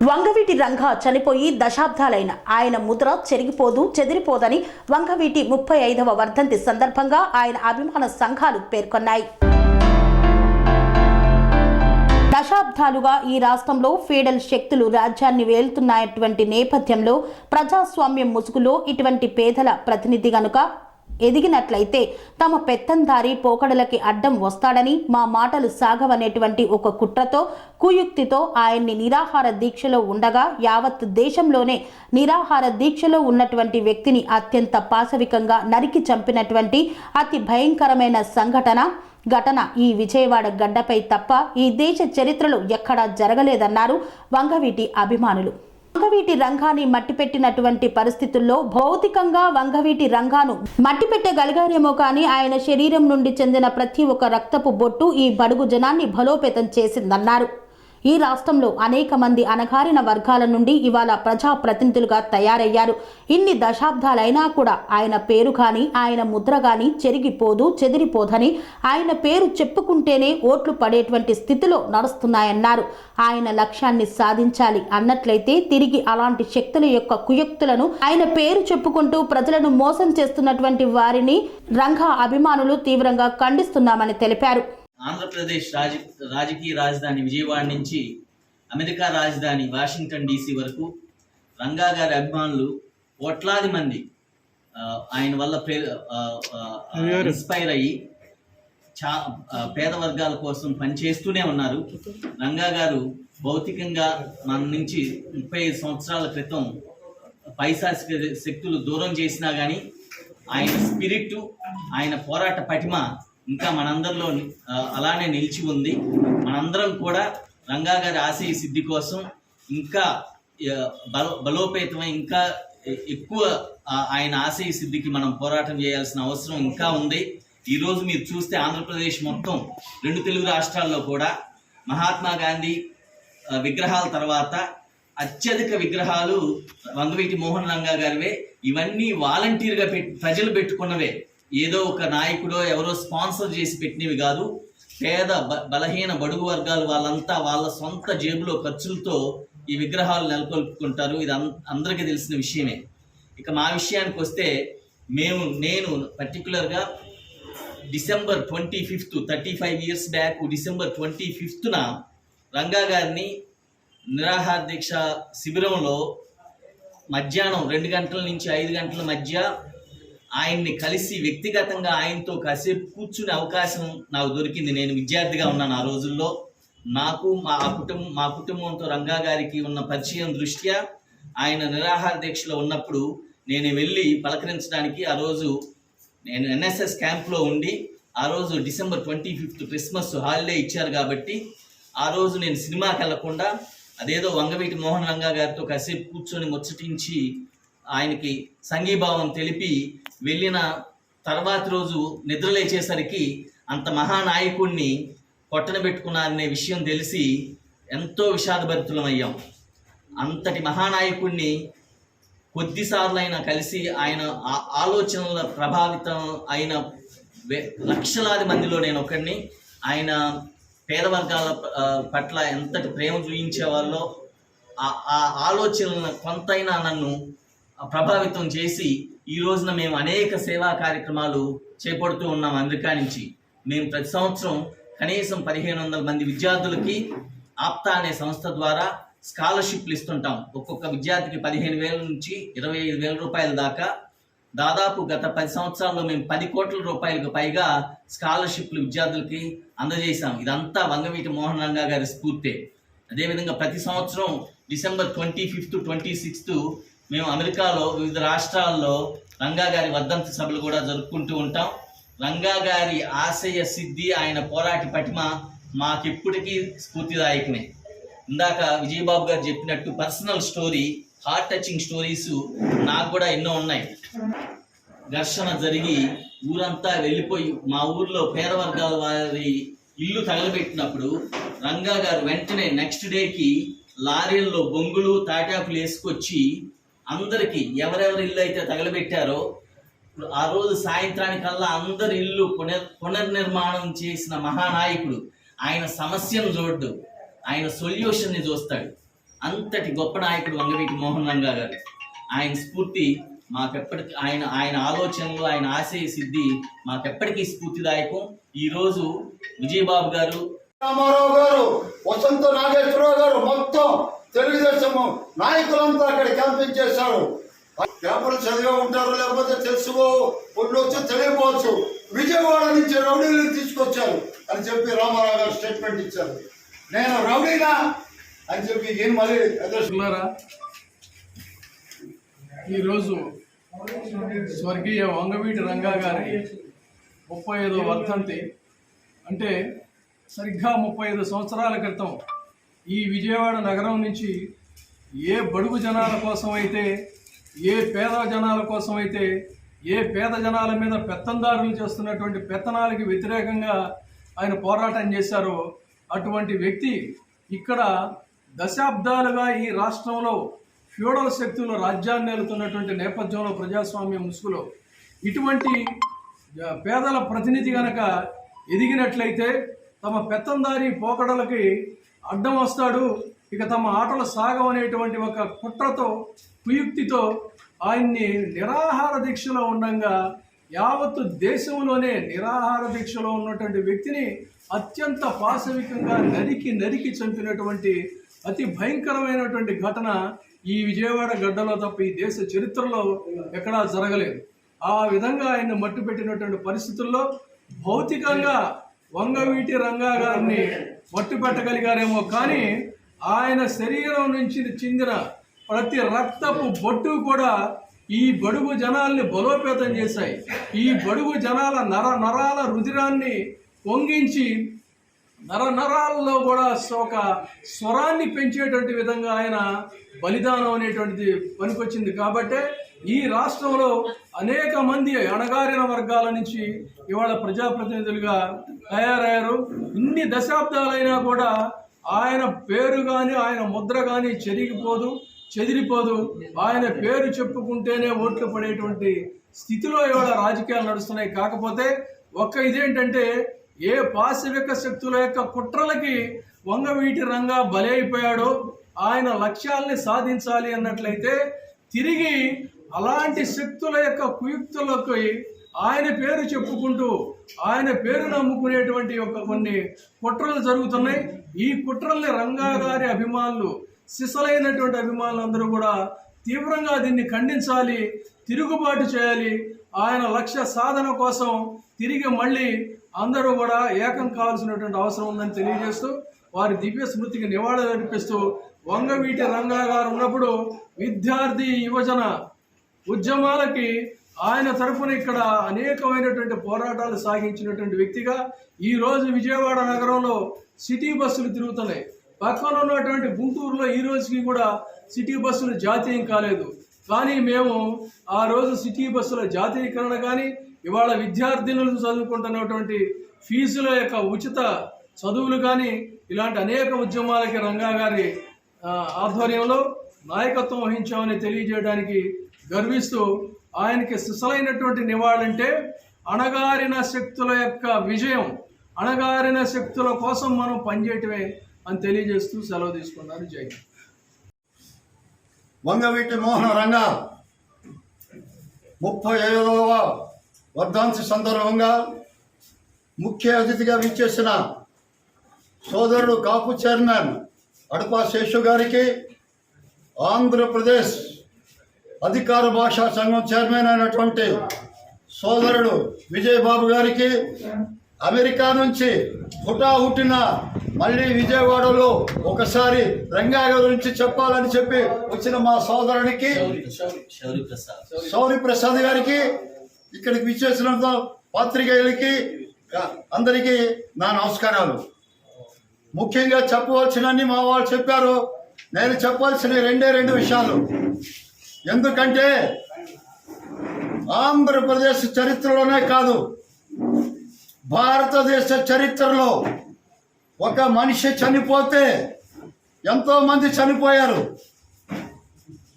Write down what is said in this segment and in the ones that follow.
వంగవీటి రంగా చనిపోయి దశాబ్దాలైన ఆయన ముద్ర చెరిగిపోదు చెదిరిపోదని వంగవీటి 35వ వర్ధంతి సందర్భంగా ఆయన అభిమాన సంఘాలు పేర్కొన్నాయి. దశాబ్దాలుగా ఈ రాష్ట్రంలో ఫీడల్ శక్తులు రాజ్యాన్ని వేలుతున్నటువంటి నేపథ్యంలో ప్రజాస్వామ్యం ముసుగులో ఇటువంటి పేదల ప్రతినిధి గనుక ఎదిగినట్లయితే తమ పెత్తందారి పోకడలకి అడ్డం వస్తాడని, మా మాటలు సాగవనేటువంటి ఒక కుట్రతో కుయుక్తితో ఆయన్ని నిరాహార దీక్షలో ఉండగా యావత్ దేశంలోనే నిరాహార దీక్షలో ఉన్నటువంటి వ్యక్తిని అత్యంత పాశవికంగా నరికి చంపినటువంటి అతి భయంకరమైన ఘటన ఈ విజయవాడ గడ్డపై తప్ప ఈ దేశ చరిత్రలో ఎక్కడా జరగలేదన్నారు వంగవీటి అభిమానులు. వంగవీటి రంగాన్ని మట్టిపెట్టినటువంటి పరిస్థితుల్లో భౌతికంగా వంగవీటి రంగాను మట్టిపెట్టగలిగారేమో కానీ ఆయన శరీరం నుండి చెందిన ప్రతి ఒక్క రక్తపు బొట్టు ఈ బడుగు జనాన్ని బలోపేతం చేసిందన్నారు. ఈ రాష్ట్రంలో అనేక మంది అణగారిన వర్గాల నుండి ఇవాళ ప్రజాప్రతినిధులుగా తయారయ్యారు. ఇన్ని దశాబ్దాలైనా కూడా ఆయన పేరు కానీ ఆయన ముద్ర కానీ చెరిగిపోదు చెదిరిపోదని, ఆయన పేరు చెప్పుకుంటేనే ఓట్లు పడేటువంటి స్థితిలో నడుస్తున్నాయన్నారు. ఆయన లక్ష్యాన్ని సాధించాలి అన్నట్లయితే తిరిగి అలాంటి శక్తుల యొక్క కుయుక్తులను ఆయన పేరు చెప్పుకుంటూ ప్రజలను మోసం చేస్తున్నటువంటి వారిని రంగా అభిమానులు తీవ్రంగా ఖండిస్తున్నామని తెలిపారు. ఆంధ్రప్రదేశ్ రాజకీయ రాజధాని విజయవాడ నుంచి అమెరికా రాజధాని వాషింగ్టన్ డీసీ వరకు రంగా గారి అభిమానులు కోట్లాది మంది ఆయన వల్ల ఇన్స్పైర్ అయ్యి పేద వర్గాల కోసం పనిచేస్తూనే ఉన్నారు. రంగా గారు భౌతికంగా మన నుంచి 35 సంవత్సరాల క్రితం పైశాచిక శక్తులు దూరం చేసినా కానీ ఆయన స్పిరిట్, ఆయన పోరాట పటిమ ఇంకా మనందరిలో అలానే నిలిచి ఉంది. మనందరం కూడా రంగా గారి ఆశయ సిద్ధి కోసం ఇంకా బలోపేతమై ఇంకా ఎక్కువ ఆయన ఆశయ సిద్ధికి మనం పోరాటం చేయాల్సిన అవసరం ఇంకా ఉంది. ఈరోజు మీరు చూస్తే ఆంధ్రప్రదేశ్ మొత్తం 2 తెలుగు రాష్ట్రాల్లో కూడా మహాత్మా గాంధీ విగ్రహాల తర్వాత అత్యధిక విగ్రహాలు వంగవీటి మోహన్ రంగా గారివే. ఇవన్నీ వాలంటీర్గా ప్రజలు పెట్టుకున్నవే, ఏదో ఒక నాయకుడో ఎవరో స్పాన్సర్ చేసి పెట్టినవి కాదు. పేద బలహీన బడుగు వర్గాలు వాళ్ళంతా వాళ్ళ సొంత జేబులో ఖర్చులతో ఈ విగ్రహాలు నెలకొల్పుకుంటారు. ఇది అందరికీ తెలిసిన విషయమే. ఇక మా విషయానికి వస్తే నేను పర్టికులర్గా December 25th 35 years back December 25th Ranga గారిని నిరాహార దీక్ష శిబిరంలో మధ్యాహ్నం 2 గంటల నుంచి 5 గంటల మధ్య ఆయన్ని కలిసి వ్యక్తిగతంగా ఆయనతో కాసేపు కూర్చునే అవకాశం నాకు దొరికింది. నేను విద్యార్థిగా ఉన్నాను ఆ రోజుల్లో. నాకు మా కుటుంబంతో రంగా గారికి ఉన్న పరిచయం దృష్ట్యా ఆయన నిరాహార దీక్షలో ఉన్నప్పుడు నేను వెళ్ళి పలకరించడానికి ఆ రోజు నేను ఎన్ఎస్ఎస్ క్యాంప్లో ఉండి, ఆ రోజు డిసెంబర్ 25th క్రిస్మస్ హాలిడే ఇచ్చారు కాబట్టి ఆ రోజు నేను సినిమాకి వెళ్లకుండా అదేదో వంగవీటి మోహన్ రంగా గారితో కాసేపు కూర్చొని ముచ్చటించి ఆయనకి సంఘీభావం తెలిపి వెళ్ళిన తర్వాతి రోజు నిద్రలేచేసరికి అంత మహానాయకుడిని పొట్టన పెట్టుకున్నారనే విషయం తెలిసి ఎంతో విషాదభరితులమయ్యాం. అంతటి మహానాయకుడిని కొద్దిసార్లు అయినా కలిసి ఆయన ఆలోచనల ప్రభావితం అయిన లక్షలాది మందిలో నేను ఒకడిని. ఆయన పేద వర్గాల పట్ల ఎంతటి ప్రేమ చూపించేవాళ్ళో ఆ ఆలోచనలను కొంతైనా నన్ను ప్రభావితం చేసి ఈ రోజున మేము అనేక సేవా కార్యక్రమాలు చేపడుతూ ఉన్నాం. అమెరికా నుంచి మేము ప్రతి సంవత్సరం కనీసం 1500 మంది విద్యార్థులకి ఆప్తా అనే సంస్థ ద్వారా స్కాలర్షిప్లు ఇస్తుంటాం. ఒక్కొక్క విద్యార్థికి 15,000 నుంచి 25,000 రూపాయల దాకా. దాదాపు గత 10 సంవత్సరాల్లో మేము 10 కోట్ల రూపాయలకు పైగా స్కాలర్షిప్లు విద్యార్థులకి అందజేశాం. ఇదంతా వంగవీటి మోహన్ రంగా గారి స్ఫూర్తే. అదేవిధంగా ప్రతి సంవత్సరం డిసెంబర్ 25th 26th మేము అమెరికాలో వివిధ రాష్ట్రాల్లో రంగా గారి వర్ధంతి సభలు కూడా జరుపుకుంటూ ఉంటాం. రంగా గారి ఆశయ సిద్ధి, ఆయన పోరాటి పటిమ మాకెప్పటికీ స్ఫూర్తిదాయకమే. ఇందాక విజయబాబు గారు చెప్పినట్టు personal story, heart touching stories నాకు కూడా ఎన్నో ఉన్నాయి. ఘర్షణ జరిగి ఊరంతా వెళ్ళిపోయి మా ఊర్లో పేద వర్గాల వారి ఇల్లు తగలబెట్టినప్పుడు రంగా గారు వెంటనే నెక్స్ట్ డేకి లారీల్లో బొంగులు తాటాకులు వేసుకొచ్చి అందరికీ ఎవరెవరి ఇల్లు అయితే తగలబెట్టారో ఆ రోజు సాయంత్రానికల్లా అందరి ఇల్లు పునర్నిర్మాణం చేసిన మహానాయకుడు. ఆయన సమస్యను చూడ్డు, ఆయన సొల్యూషన్ని చూస్తాడు. అంతటి గొప్ప నాయకుడు వంగవీటి మోహన్ రంగా గారు. ఆయన స్ఫూర్తి మాకెప్పటికీ, ఆయన ఆలోచనలు, ఆయన ఆశయ సిద్ధి మాకెప్పటికీ స్ఫూర్తిదాయకం. ఈరోజు విజయబాబు గారు, రామారావు గారు, వసంత నాగేశ్వరరావు గారు, మొత్తం తెలుగుదేశం నాయకులంతా అక్కడ క్యాంపింగ్ చేశారు. పేపర్లు చదివే ఉంటారు, లేకపోతే తెలుసుకో ఉండొచ్చు, తెలియకపోవచ్చు. విజయవాడ నుంచి రౌడీలను తీసుకొచ్చారు అని చెప్పి రామారావు గారు స్టేట్మెంట్ ఇచ్చారు. నేను రౌడీనా అని చెప్పి ఈయన మళ్ళీ మిత్రులారా, ఈరోజు స్వర్గీయ వంగవీటి రంగా గారి 35వ వర్ధంతి. అంటే సరిగ్గా 35 సంవత్సరాల క్రితం ఈ విజయవాడ నగరం నుంచి ఏ బడుగు జనాల కోసం అయితే, ఏ పేద జనాల కోసం అయితే, ఏ పేద జనాల మీద పెత్తందారులు చేస్తున్నటువంటి పెత్తనాలకి వ్యతిరేకంగా ఆయన పోరాటం చేశారో అటువంటి వ్యక్తి ఇక్కడ దశాబ్దాలుగా ఈ రాష్ట్రంలో ఫ్యూడల్ శక్తులు రాజ్యాన్ని ఏలుతున్నటువంటి నేపథ్యంలో, ప్రజాస్వామ్య ముసుగులో ఇటువంటి పేదల ప్రతినిధి గనక ఎదిగినట్లయితే తమ పెత్తందారి పోకడలకి అడ్డం వస్తాడు, ఇక తమ ఆటలు సాగవనేటువంటి ఒక కుట్రతో, కుయుక్తితో ఆయన్ని నిరాహార దీక్షలో ఉండగా యావత్తు దేశంలోనే నిరాహార దీక్షలో ఉన్నటువంటి వ్యక్తిని అత్యంత పాశవికంగా నరికి చంపినటువంటి అతి భయంకరమైనటువంటి ఘటన ఈ విజయవాడ గడ్డలో తప్ప ఈ దేశ చరిత్రలో ఎక్కడా జరగలేదు. ఆ విధంగా ఆయన్ని మట్టు పెట్టినటువంటి పరిస్థితుల్లో భౌతికంగా వంగవీటి రంగా గారిని మట్టు పెట్టగలిగారేమో, కానీ ఆయన శరీరం నుంచి చెందిన ప్రతి రక్తపు బొట్టు కూడా ఈ బడుగు జనాల్ని బలోపేతం చేశాయి. ఈ బడుగు జనాల నరాల రుధిరాన్ని పొంగించి నరాల్లో కూడా ఒక స్వరాన్ని పెంచేటువంటి విధంగా ఆయన బలిదానం అనేటువంటిది పనికొచ్చింది. కాబట్టే ఈ రాష్ట్రంలో అనేక మంది అణగారిన వర్గాల నుంచి ఇవాళ ప్రజాప్రతినిధులుగా తయారయ్యారు. ఇన్ని దశాబ్దాలైనా కూడా ఆయన పేరు కానీ, ఆయన ముద్ర కానీ చెదిరిపోదు. ఆయన పేరు చెప్పుకుంటేనే ఓట్లు పడేటువంటి స్థితిలో ఇవాళ రాజకీయాలు నడుస్తున్నాయి. కాకపోతే ఇదేంటంటే, ఏ పాశవిక శక్తుల యొక్క కుట్రలకి వంగవీటి రంగా బలైపోయాడో, ఆయన లక్ష్యాల్ని సాధించాలి అన్నట్లయితే తిరిగి అలాంటి శక్తుల యొక్క కుయుక్తులకి ఆయన పేరు చెప్పుకుంటూ, ఆయన పేరు నమ్ముకునేటువంటి కొన్ని కుట్రలు జరుగుతున్నాయి. ఈ కుట్రల్ని రంగా గారి అభిమానులు, సిసలైనటువంటి అభిమానులు అందరూ కూడా తీవ్రంగా దీన్ని ఖండించాలి, తిరుగుబాటు చేయాలి. ఆయన లక్ష్య సాధన కోసం తిరిగి మళ్ళీ అందరూ కూడా ఏకం కావాల్సినటువంటి అవసరం ఉందని తెలియజేస్తూ, వారి దివ్య స్మృతికి నివాళులు అర్పిస్తూ, వంగవీటి రంగా గారు ఉన్నప్పుడు విద్యార్థి యువజన ఉద్యమాలకి ఆయన తరఫున ఇక్కడ అనేకమైనటువంటి పోరాటాలు సాగించినటువంటి వ్యక్తిగా ఈరోజు విజయవాడ నగరంలో సిటీ బస్సులు తిరుగుతున్నాయి. పక్కన ఉన్నటువంటి గుంటూరులో ఈ రోజుకి కూడా సిటీ బస్సులు జాతీయం కాలేదు. కానీ మేము ఆ రోజు సిటీ బస్సుల జాతీయకరణ కానీ, ఇవాళ విద్యార్థినులు చదువుకుంటున్నటువంటి ఫీజుల యొక్క ఉచిత చదువులు కానీ, ఇలాంటి అనేక ఉద్యమాలకి రంగా గారి ఆధ్వర్యంలో నాయకత్వం వహించామని తెలియజేయడానికి గర్విస్తూ, ఆయనకి సిసలైనటువంటి నివాళంటే అణగారిన శక్తుల యొక్క విజయం, అణగారిన శక్తుల కోసం మనం పనిచేయటమే అని తెలియజేస్తూ సెలవు తీసుకున్నారు. జై హింద్. వంగవీటి మోహన రంగా 35వ వర్ధంతి సందర్భంగా ముఖ్య అతిథిగా విచ్చేసిన సోదరుడు కాపు చైర్మన్ అడపా శేషు గారికి, ఆంధ్రప్రదేశ్ అధికార భాషా సంఘం చైర్మన్ అయినటువంటి సోదరుడు విజయబాబు గారికి, అమెరికా నుంచి హుటాహుటిన మళ్ళీ విజయవాడలో ఒకసారి రంగా గురించి చెప్పాలని చెప్పి వచ్చిన మా సోదరునికి శౌరి ప్రసాద్ గారికి, ఇక్కడికి విచ్చేసిన పాత్రికేయులకి అందరికీ నా నమస్కారాలు. ముఖ్యంగా చెప్పవలసినన్ని మా వాళ్ళు చెప్పారు. నేను చెప్పాల్సిన రెండు విషయాలు. ఎందుకంటే ఆంధ్రప్రదేశ్ చరిత్రలోనే కాదు, భారతదేశ చరిత్రలో ఒక మనిషి చనిపోతే ఎంతోమంది చనిపోయారు.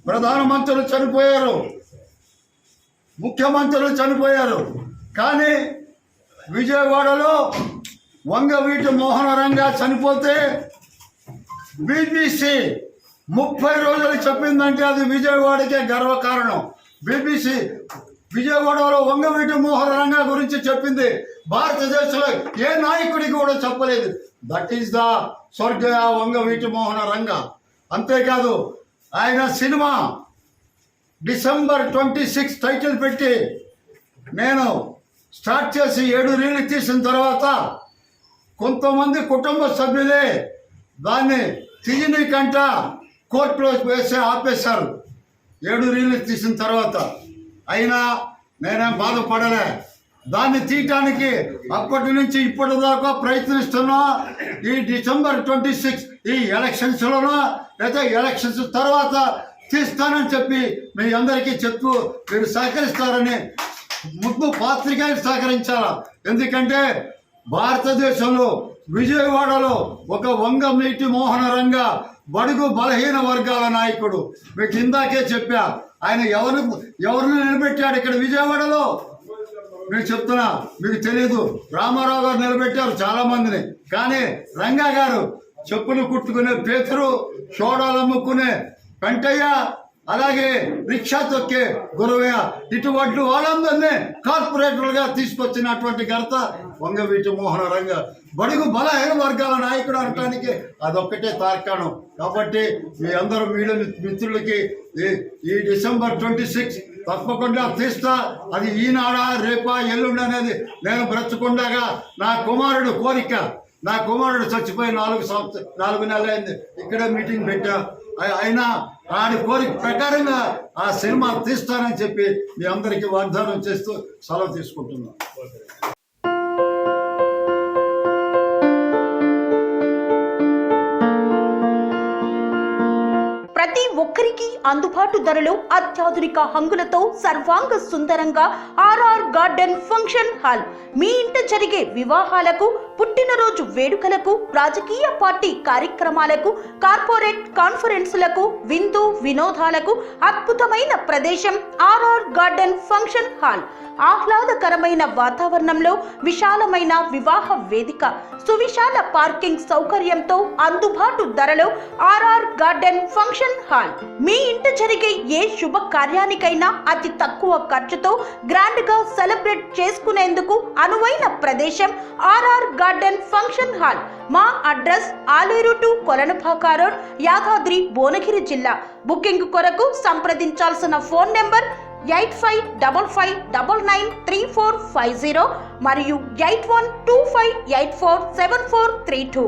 ప్రధానమంత్రులు చనిపోయారు, ముఖ్యమంత్రులు చనిపోయారు. కానీ విజయవాడలో వంగవీటి మోహన రంగా చనిపోతే BBC 30 రోజులు చెప్పిందంటే అది విజయవాడకే గర్వకారణం. BBC విజయవాడలో వంగవీటి మోహన రంగా గురించి చెప్పింది, భారతదేశంలో ఏ నాయకుడికి కూడా చెప్పలేదు. దట్ ఈస్ ద స్వర్గీయ వంగవీటి మోహన రంగా. అంతేకాదు ఆయన సినిమా December 26 టైటిల్ పెట్టి నేను స్టార్ట్ చేసి 7 రీళ్లు తీసిన తర్వాత కొంతమంది కుటుంబ సభ్యులే దాన్ని తీయనీకంట కోర్టులో వేసి ఆపేశారు 7 రీళ్లు తీసిన తర్వాత. అయినా నేనేం బాధపడలే. దాన్ని తీయటానికి అప్పటి నుంచి ఇప్పటిదాకా ప్రయత్నిస్తున్నా. ఈ December 26 ఈ ఎలక్షన్స్లోనో లేదా ఎలక్షన్స్ తర్వాత తీస్తానని చెప్పి మీ అందరికీ చెప్తూ మీరు సహకరిస్తారని ముందు పాత్రికేయులు సహకరించాలా. ఎందుకంటే భారతదేశంలో విజయవాడలో ఒక వంగవీటి మోహన రంగా బడుగు బలహీన వర్గాల నాయకుడు. మీకు ఇందాకే చెప్పా, ఆయన ఎవరిని నిలబెట్టాడు ఇక్కడ విజయవాడలో. నేను చెప్తున్నా, మీకు తెలియదు, రామారావు గారు నిలబెట్టారు చాలా మందిని. కానీ రంగా గారు చెప్పులు కుట్టుకునే పేతురు, సోడాలు అమ్ముకునే పెంటయ్య, అలాగే రిక్షా తొక్కే గురవయ్య, ఇటువంటి వాళ్ళందరినీ కార్పొరేటర్లుగా తీసుకొచ్చినటువంటి ఘనత వంగవీటి మోహన రంగా. బడుగు బలహీన వర్గాల నాయకుడు అనటానికి అదొక్కటే తార్కాణం. కాబట్టి మీ అందరూ మీడియా మిత్రులకి ఈ December 26 తప్పకుండా తీస్తా. అది ఈనాడా రేపా ఎల్లుండి అనేది నేను బ్రతుకుండగా నా కుమారుడు కోరిక. నా కుమారుడు చచ్చిపోయి 4 నెలలైంది. ఇక్కడే మీటింగ్ పెట్టా. అయినా ఆడి కోరిక ప్రకారంగా ఆ సినిమా తీస్తానని చెప్పి మీ అందరికీ వాగ్దానం చేస్తూ సెలవు తీసుకుంటున్నాను. ప్రతి ఒక్కరికి అందుబాటు ధరలో అత్యాధునిక హంగులతో సర్వాంగ సుందరంగా ఆర్ఆర్ గార్డెన్ ఫంక్షన్ హాల్. మీ ఇంట జరిగే వివాహాలకు, పుట్టినరోజు వేడుకలకు, రాజకీయ పార్టీ కార్యక్రమాలకు, కార్పొరేట్ కాన్ఫరెన్సులకు, విందు వినోదాలకు అద్భుతమైన ప్రదేశం ఆర్ఆర్ గార్డెన్ ఫంక్షన్ హాల్. ఆహ్లాదకరమైన వాతావరణంలో విశాలమైన వివాహ వేదిక, సువిశాల పార్కింగ్ సౌకర్యంతో అందుబాటు ధరలో ఆర్ఆర్ గార్డెన్ ఫంక్షన్ హాల్. మీ ఇంట జరిగే ఏ శుభ కార్యానికైనా అతి తక్కువ ఖర్చుతో గ్రాండ్ గా సెలబ్రేట్ చేసుకునేందుకు అనువైన ప్రదేశం ఆర్ఆర్ గార్డెన్ ఫంక్షన్ హాల్. మా address Aleru to Kolanupaka road, Yadadri Bhuvanagiri జిల్లా. బుకింగ్ కొరకు సంప్రదించాల్సిన ఫోన్ నెంబర్ 8555993450 మరియు 8125847432.